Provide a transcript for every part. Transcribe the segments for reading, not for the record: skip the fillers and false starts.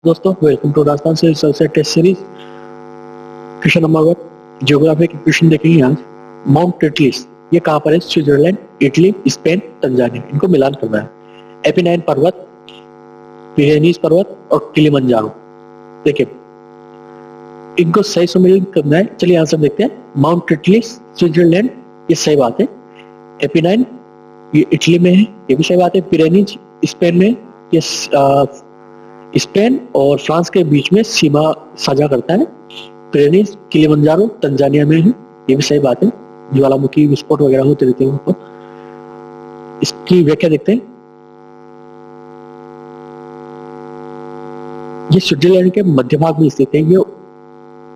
दोस्तों welcome to Rajasthan से research test series. Question number 1 geography के क्वेश्चन देखेंगे आज। माउंट टिटलिस ये कहाँ पर है? स्विट्जरलैंड, इटली, स्पेन, तंजानिया, इनको मिलान करना है। एपिनाइन पर्वत, पिरेनीज पर्वत और किलिमंजारो। देखिए इनको सही सम्मिलित करना है। चलिए आंसर देखते हैं। माउंट टिटलिस स्विट्जरलैंड, ये सही बात है। एपिनाइन ये इटली में है, ये भी सही बात है। पिरेनीज स्पेन में, ये स्पेन और फ्रांस के बीच में सीमा साझा करता है। पिरेनीज किलिमंजारो तंजानिया में है, ये भी सही बात है। ज्वालामुखी विस्फोट वगैरह होते रहते हैं तो इसकी व्याख्या देखते हैं। ये स्विट्जरलैंड के मध्य भाग में स्थित है। ये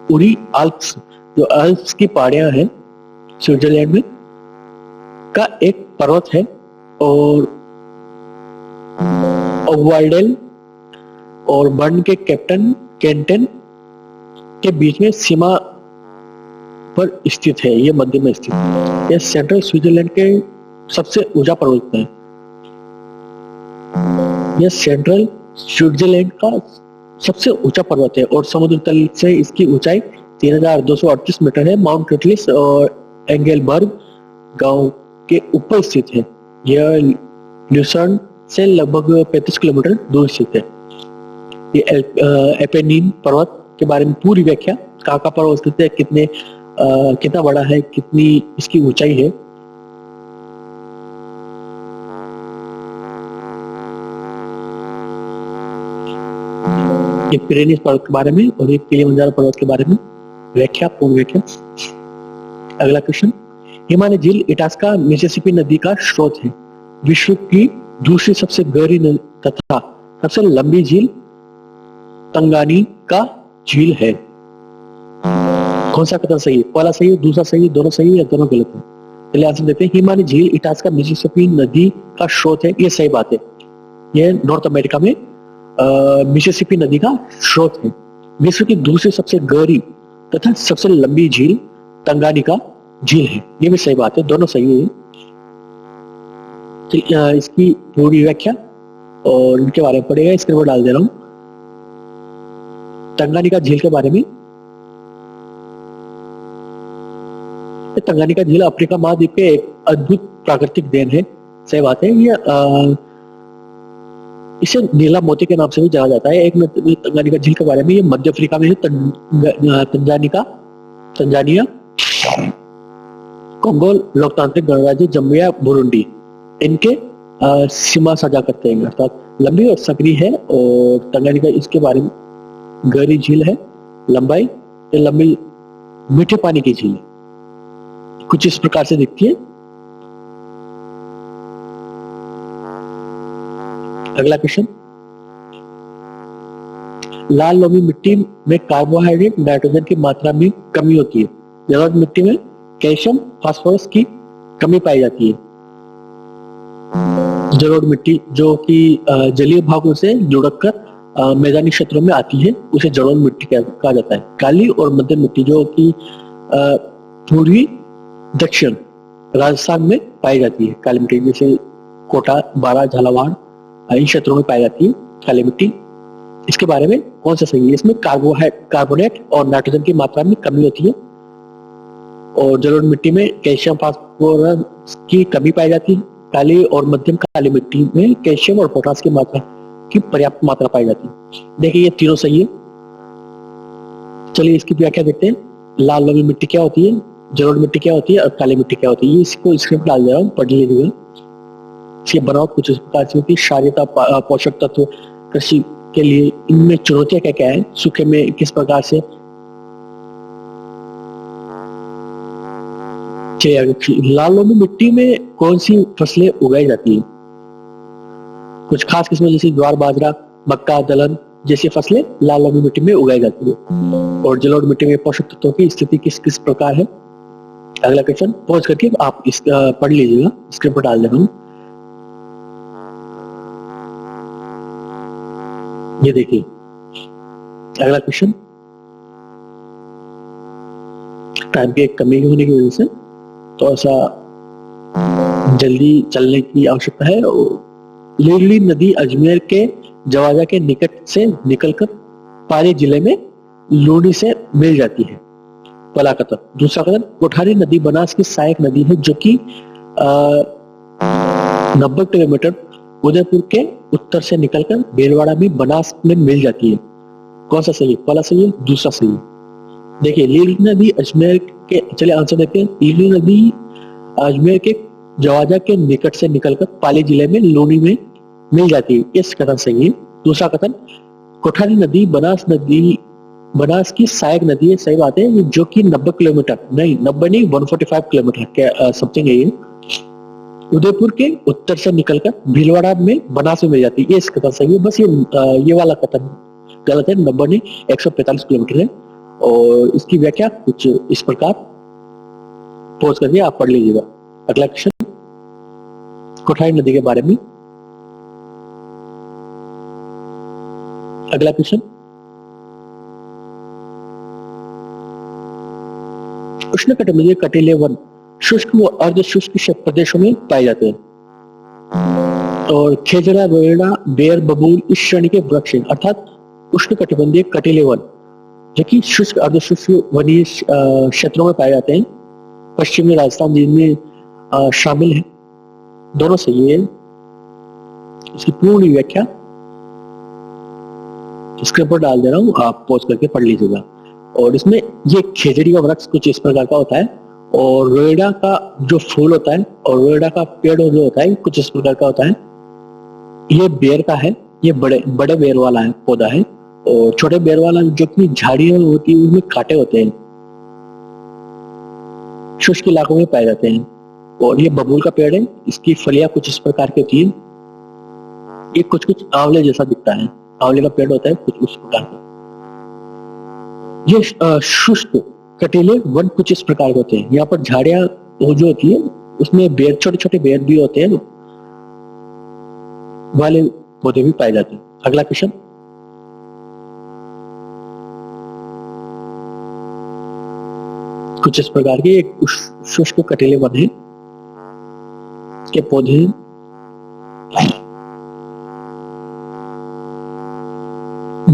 उरी आल्प्स, जो आल्प्स की पहाड़ियां हैं स्विट्जरलैंड में, का एक पर्वत है। और वाल्डेल और बर्न के कैप्टन कैंटन के बीच में सीमा पर स्थित है। ये मध्य में स्थित है। यह सेंट्रल स्विट्जरलैंड के सबसे ऊंचा पर्वत है। यह सेंट्रल स्विट्जरलैंड का सबसे ऊंचा पर्वत है और समुद्र तल से इसकी ऊंचाई 3238 मीटर है। माउंट टिटलिस और एंगेलबर्ग गांव के ऊपर स्थित है। यह ल्यूसर्न से लगभग 35 किलोमीटर दूर स्थित है। ये एपेनिन पर्वत के बारे में पूरी व्याख्या, कहाँ पर्वत स्थित है, कितना बड़ा है, कितनी इसकी ऊंचाई है। ये पिरेनीज पर्वत के बारे में और ये किलिमंजारो पर्वत के बारे में व्याख्या, पूर्ण व्याख्या। अगला क्वेश्चन। हिमालय झील इटास्का मिसिसिपी नदी का स्रोत है। विश्व की दूसरी सबसे गहरी तथा सबसे लंबी झील तंगानिका झील है। कौन सा कथन सही है? पहला सही है, दूसरा सही है, दोनों सही है या दोनों गलत है? चलिए आंसर देते हैं। हिमालय झील इटास्का मिसिसिपी नदी का स्रोत है, ये सही बात है। यह नॉर्थ अमेरिका में मिसिसिपी नदी का स्रोत है। विश्व की दूसरी सबसे गहरी तथा सबसे लंबी झील तंगानिका झील है, ये भी सही बात है। दोनों सही है। इसकी पूरी व्याख्या और इनके बारे में पढ़ेगा, स्क्रीन पर डाल दे रहा हूं। तंगानिका झील के बारे में। तंगानिका झील अफ्रीका महाद्वीप के एक अद्भुत प्राकृतिक देन है, सही बात है। ये इसे नीला मोती के नाम से भी जाना जाता है। एक तंगानिका झील के बारे में, ये मध्य अफ्रीका में है। तंजानिया, कोंगो लोकतांत्रिक गणराज्य, जम्बिया, बुरुंडी, इनके सीमा साझा करते हैं। अर्थात लंबी और सक्रिय है। और तंगानिका इसके बारे में गहरी झील है, लंबाई लंबी मीठे पानी की झील है। कुछ इस प्रकार से दिखती है। अगला क्वेश्चन। लाल लोमी मिट्टी में कार्बोहाइड्रेट, नाइट्रोजन की मात्रा में कमी होती है। जलोढ़ मिट्टी में कैल्शियम, फास्फोरस की कमी पाई जाती है। जलोढ़ मिट्टी जो कि जलीय भागों से जुड़कर मैदानी क्षेत्रों में आती है, उसे जलोढ़ मिट्टी कहा जाता है। काली और मध्यम मिट्टी जो कि पूर्वी दक्षिण राजस्थान में पाई जाती है। काली मिट्टी जैसे कोटा, बारा, झालावाड़, इन क्षेत्रों में पाई जाती है काली मिट्टी। इसके बारे में कौन सा सही है? इसमें कार्बोनेट और नाइट्रोजन की मात्रा में कमी होती है। और जलोढ़ मिट्टी में कैल्शियम, फास्फोरस की कमी पाई जाती है। काली और मध्यम काली मिट्टी में कैल्शियम और पोटास की मात्रा की पर्याप्त मात्रा पाई जाती है। देखिए ये तीनों सही है। चलिए इसकी व्याख्या देखते हैं। लाल लोमी मिट्टी क्या होती है, जलोढ़ मिट्टी क्या होती है और काली मिट्टी क्या होती है। ये इसको स्क्रीन पर डाल दे रहा हूँ, पढ़ लीजिएगा। इसकी बनावट कुछ इस प्रकार से होती है। क्षारीयता, पोषक तत्व, कृषि के लिए इनमें चुनौतियां क्या क्या है, सूखे में किस प्रकार से। लाल लोमी मिट्टी में कौन सी फसलें उगाई जाती है? कुछ खास किस्में जैसे ज्वार, बाजरा, मक्का, दलहन जैसी फसलें लाल लोमी मिट्टी में उगाई जाती है। और जलोढ़ मिट्टी में पोषक तत्वों की स्थिति किस किस प्रकार है? अगला क्वेश्चन पॉज करके आप इस पढ़ लीजिएगा, स्क्रीन पर डाल दे रहा हूं। ये देखिए अगला क्वेश्चन। टाइम की एक कमी होने की वजह से थोड़ा सा जल्दी चलने की आवश्यकता है। लेडली नदी अजमेर के जवाजा के निकट से निकलकर पाली जिले में लूनी से मिल जाती है। पहला कथन। दूसरा कथन, कोठारी नदी बनास की सहायक नदी है जो कि 90 किलोमीटर उदयपुर के उत्तर से निकलकर भीलवाड़ा में बनास में मिल जाती है। कौन सा सही है? पहला सही है, दूसरा सही है। देखिए, लीली नदी अजमेर के, चलिए आंसर देखते हैं। लीली नदी अजमेर के जवाजा के निकट से निकलकर पाली जिले में लूनी में मिल जाती है। इस कथन सही है। दूसरा कथन, कोठारी नदी बनास की सहायक नदी है। सही बात है, जो कि 90 किलोमीटर नहीं, 90 नहीं, 145 किलोमीटर समथिंग है ये, उदयपुर के उत्तर से निकलकर भीलवाड़ा में बनास में मिल जाती है। ये इस कथन सही है। बस ये वाला कथन गलत है। 90 नहीं, 145 किलोमीटर है। और इसकी व्याख्या कुछ इस प्रकार पॉज करके आप पढ़ लीजिएगा। अगला क्वेश्चन, कोठारी नदी के बारे में। अगला क्वेश्चन, उष्णकटिबंधीय कटीले वन शुष्क व अर्ध शुष्क प्रदेशों में पाए जाते हैं। और खेजड़ा, रोएड़ा, बेर, बबूल इस श्रेणी के वृक्ष हैं। अर्थात उष्णकटिबंधीय कटीले वन जो कि शुष्क अर्ध शुष्क वनीय क्षेत्रों में पाए जाते हैं। पश्चिमी राजस्थान जिनमें शामिल है। दोनों सही है। इसकी पूर्ण व्याख्या स्क्रीन पर डाल दे रहा हूं, आप पॉज करके पढ़ लीजिएगा। और इसमें ये खेजड़ी का वृक्ष कुछ इस प्रकार का होता है, और रोएड़ा का जो फूल होता है और रोएड़ा का पेड़ जो होता है कुछ इस प्रकार का होता है। ये बेर का है, ये बड़े बेर वाला है, पौधा है। और छोटे बेर वाला जो कि झाड़ियां होती है उसमें कांटे होते हैं, शुष्क इलाकों में पाए जाते हैं। और ये बबूल का पेड़ है, इसकी फलियां कुछ इस प्रकार की होती है। ये कुछ आंवले जैसा दिखता है, आंवले का पेड़ होता है कुछ उस प्रकार का। ये शुष्क कटीले वन कुछ इस प्रकार के होते हैं। यहाँ पर झाड़ियां जो होती है उसमें बेर, छोटे छोटे बेर भी होते हैं वाले पौधे भी पाए जाते हैं। अगला क्वेश्चन, कुछ इस प्रकार के एक शुष्क कटीले वन है के पौधे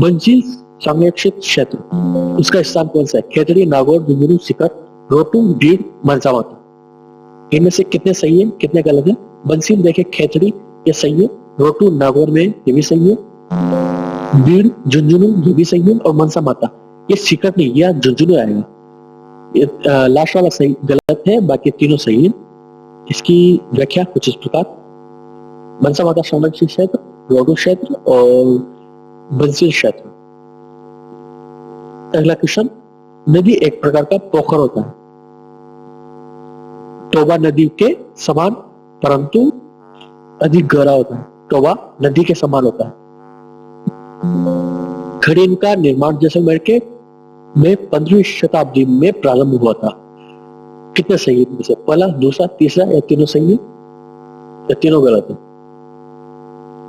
बंसी संरक्षित क्षेत्र, उसका स्थान कौन सा है? खेतड़ी, नागौर, झुंझुनू, सीकर, रोटू, डीड, मनसामाता। इनमें से कितने सही है, कितने गलत है? बंसी देखिए, खेतड़ी ये सही है, रोटू नागौर में ये भी सही है, डीड झुंझुनू ये भी सही है, और मनसामाता ये सीकर नहीं, यह झुंझुनू आएगा। ये लास्ट वाला सही गलत है, बाकी तीनों सही है। इसकी व्याख्या कुछ इस प्रकार, मनसामाता संरक्षित क्षेत्र, रोटू क्षेत्र और बंसी क्षेत्र। अगला क्वेश्चन, नदी एक प्रकार का पोखर होता है, टोबा नदी के समान परंतु अधिक गहरा होता है। टोबा नदी के समान होता है। खड़ीन का निर्माण जैसलमेर के में 15वीं शताब्दी में प्रारंभ हुआ था। कितने सही है? पहला, दूसरा, तीसरा या तीनों सही है या तीनों गलत है?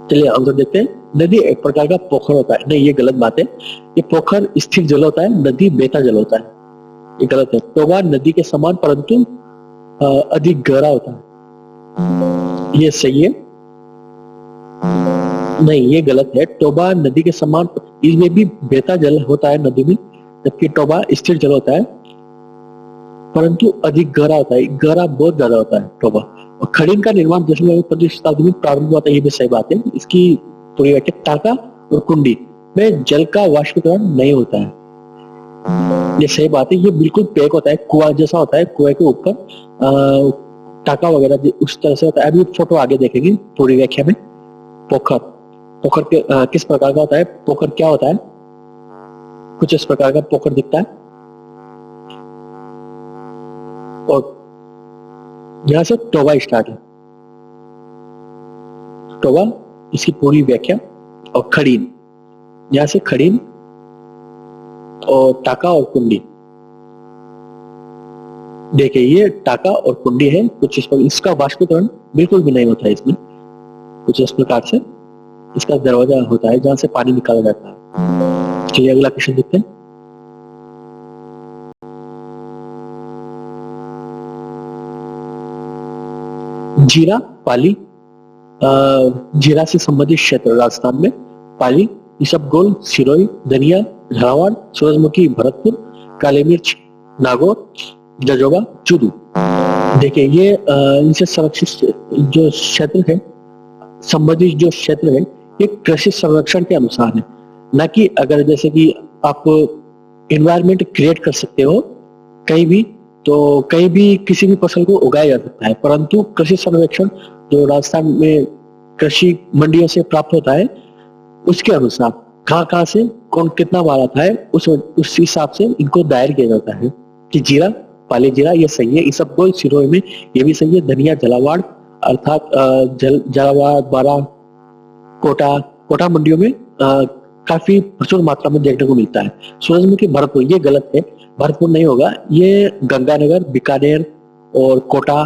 चलिए आंसर देखते हैं। नदी एक प्रकार का पोखर होता है, नहीं ये गलत बात है। ये पोखर स्थिर जल होता है, नदी बहता जल होता है, ये गलत है। टोबा नदी के समान परंतु अधिक गहरा होता है, ये सही है। नहीं ये गलत है। टोबा नदी के समान, इसमें भी बहता जल होता है नदी में, जबकि टोबा स्थिर जल होता है परंतु अधिक गहरा होता है, गहरा बहुत ज्यादा होता है टोबा। और खड़ीन का निर्माण जैसलमेर में 15वीं शताब्दी में प्रारंभ हुआ था, ये भी सही बात है। इसकी पूरी व्याख्या, टाका और कुंडी में जल का वाष्पीकरण नहीं होता है, ये सही बात है। ये बिल्कुल पैक होता है, कुआं जैसा होता है, कुएं के ऊपर टाका वगैरह उस तरह से होता है। अभी फोटो आगे देखेंगे पूरी व्याख्या में। पोखर के किस प्रकार का होता है, पोखर क्या होता है, कुछ इस प्रकार का पोखर दिखता है। और यहां से टोबा स्टार्ट है, टोबा इसकी पूरी व्याख्या। और खड़ीन, यहां से खड़ीन और टाका और कुंडी, देखिए ये टाका और कुंडी है कुछ इस प्रकार। इसका वाष्पीकरण बिल्कुल भी नहीं होता है इसमें, कुछ इस प्रकार से इसका दरवाजा होता है जहां से पानी निकाला जाता है। चलिए अगला क्वेश्चन देखते हैं। जीरा पाली, जीरा से संबंधित क्षेत्र राजस्थान में पाली, इसबगोल, सिरोही, धनिया, झालावाड़, सूरजमुखी, भरतपुर, काली मिर्च, नागौर, जजोगा, चूरू। देखिए ये इनसे संरक्षित जो क्षेत्र है, संबंधित जो क्षेत्र है, ये कृषि संरक्षण के अनुसार है, ना कि अगर जैसे कि आप एनवायरमेंट क्रिएट कर सकते हो कहीं भी, तो कहीं भी किसी भी फसल को उगाया जा सकता है, परंतु कृषि सर्वेक्षण जो राजस्थान में कृषि मंडियों से प्राप्त होता है, उसके अनुसार कहाँ कहाँ से कौन कितना माल आता है, उस हिसाब से इनको दायर किया जाता है कि जीरा, पाली जीरा ये सही है, इसबगोल, सिरोही में ये भी सही है, धनिया, झालावाड़ अर्थात झालावाड़, बारा, कोटा मंडियों में काफी प्रचुर मात्रा में देखने को मिलता है। सूरजमुखी, भरतपुर ये गलत है, भरतपुर नहीं होगा, ये गंगानगर, बीकानेर और कोटा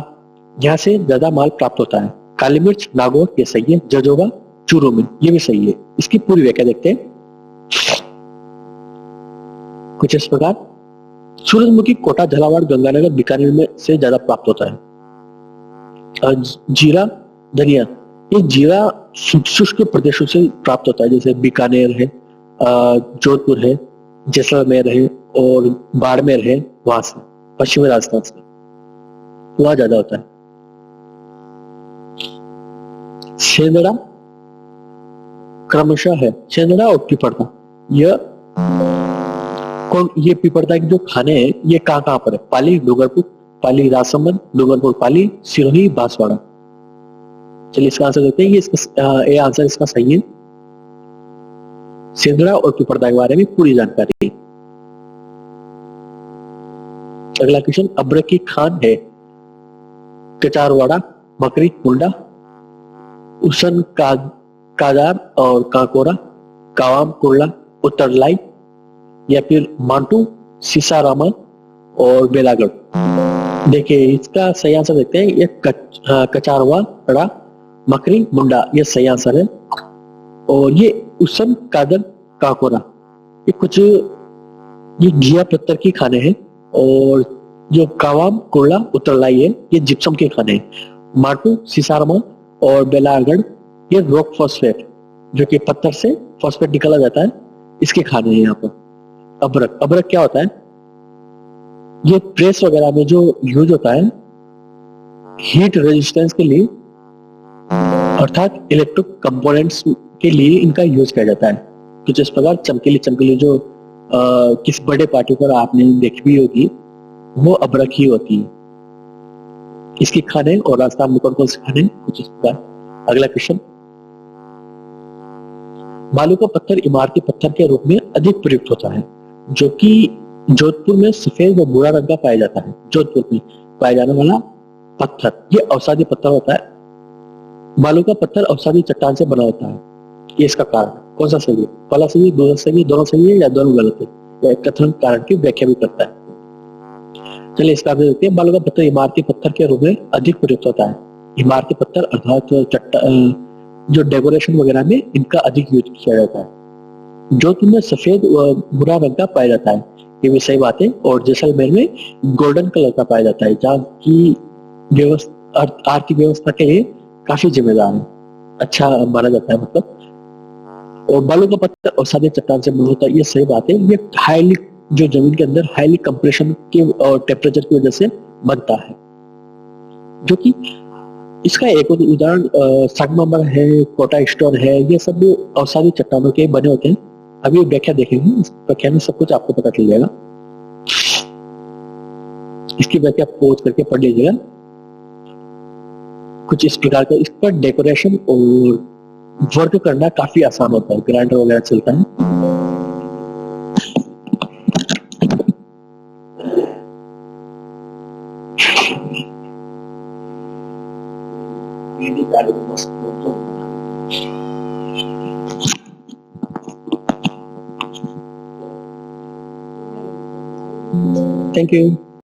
यहाँ से ज्यादा माल प्राप्त होता है। काली मिर्च, नागौर ये सही है, जजोगा, चूरू में ये भी सही है। इसकी पूरी व्याख्या देखते हैं कुछ इस प्रकार। सूरजमुखी कोटा, झालावाड़, गंगानगर, बीकानेर में से ज्यादा प्राप्त होता है। जीरा, धनिया ये जीरा शुष्क प्रदेशों से प्राप्त होता है, जैसे बीकानेर है, जोधपुर है, जैसलमेर है और बाड़मेर है, वहां से पश्चिमी राजस्थान से वहां ज्यादा होता है। सेंदड़ा क्रमशः है, सेंदड़ा और पिपरदा, ये पिपरदा के जो खाने हैं ये कहाँ कहाँ पर है? पाली, डूंगरपुर, पाली राजसमंद, डूंगरपुर पाली, सिरोही, बांसवाड़ा। चलिए इसका आंसर देखते हैं, ये आंसर इसका सही है। सेंदड़ा और पिपरदा के बारे में पूरी जानकारी। अगला क्वेश्चन, अब्रक की खान है कचारवाड़ा, मकरी, मुंडा, उसन, काजार और काकोरा, कावाम, कुर्ला, उत्तरलाई या फिर मांटू, सीसारामा और बेलागढ़। देखिए इसका सही आंसर देखते हैं, ये कचारवाड़ा, मकरी, मुंडा ये सही आंसर है। और ये उसन, कादर, काकोरा ये कुछ ये घिया पत्थर की खाने हैं, और जो कावाम, कुर्ला, उत्तरलाई है ये जिप्सम के खाने हैं। माटू, सीसारामा और बेलागढ़ ये रॉक फॉस्फेट जो कि पत्थर से फॉस्फेट निकाला जाता है, इसके खाने हैं यहाँ पर। अबरक क्या होता है? ये प्रेस वगैरह में जो यूज होता है हीट रेजिस्टेंस के लिए, अर्थात इलेक्ट्रिक कंपोनेंट्स के लिए इनका यूज किया जाता है। तो जिस प्रकार चमकीली जो किस बर्थडे पार्टी पर आपने देखी भी होगी वो अबरक ही होती है। इसकी खाने और राजस्थान में कौन कौन से खाने कुछ इस प्रकार। अगला क्वेश्चन, बालू का पत्थर इमारती पत्थर के रूप में अधिक प्रयुक्त होता है, जो कि जोधपुर में सफेद व भूरा रंग का पाया जाता है। जोधपुर में पाया जाने वाला पत्थर ये अवसादी पत्थर होता है। बालू का पत्थर अवसादी चट्टान से बना होता है, ये इसका कारण कौन सा सही है? पहला सही है, दूसरा सही है, दोनों सही है या दोनों गलत है? या कथन कारण की व्याख्या भी करता है। चलिए इसका आंसर देखते हैं। बालू का पत्थर इमारती पत्थर के रूप में अधिक प्रयुक्त होता है। इमारती पत्थर अर्थात जो डेकोरेशन वगैरह में इनका अधिक यूज किया जाता है। जोधपुर में सफेद व भूरा रंग का पाया जाता है, ये भी सही बात है। और जैसलमेर में गोल्डन कलर का पाया जाता है, जहाँ की आर्थिक व्यवस्था के लिए काफी जिम्मेदार है, अच्छा माना जाता है मतलब। और बालू का पत्थर अवसादी चट्टान से बना होता है, ये सही बात है। ये हाईली जो जमीन के अंदर हाईली कंप्रेशन के और टेम्परेचर की वजह से बनता है, जो कि इसका एक उदाहरण संगमरमर है, कोटा स्टोन है, ये सब अवसादी चट्टानों के बने होते हैं। अभी व्याख्या देखेंगे, इस व्याख्या में सब कुछ आपको पता चल जाएगा। इसकी व्याख्या पॉज करके पढ़ लीजिएगा। कुछ इस प्रकार का इस पर डेकोरेशन और वर्क करना काफी आसान होता है, ग्राइंडर वगैरह चलता है। Thank you.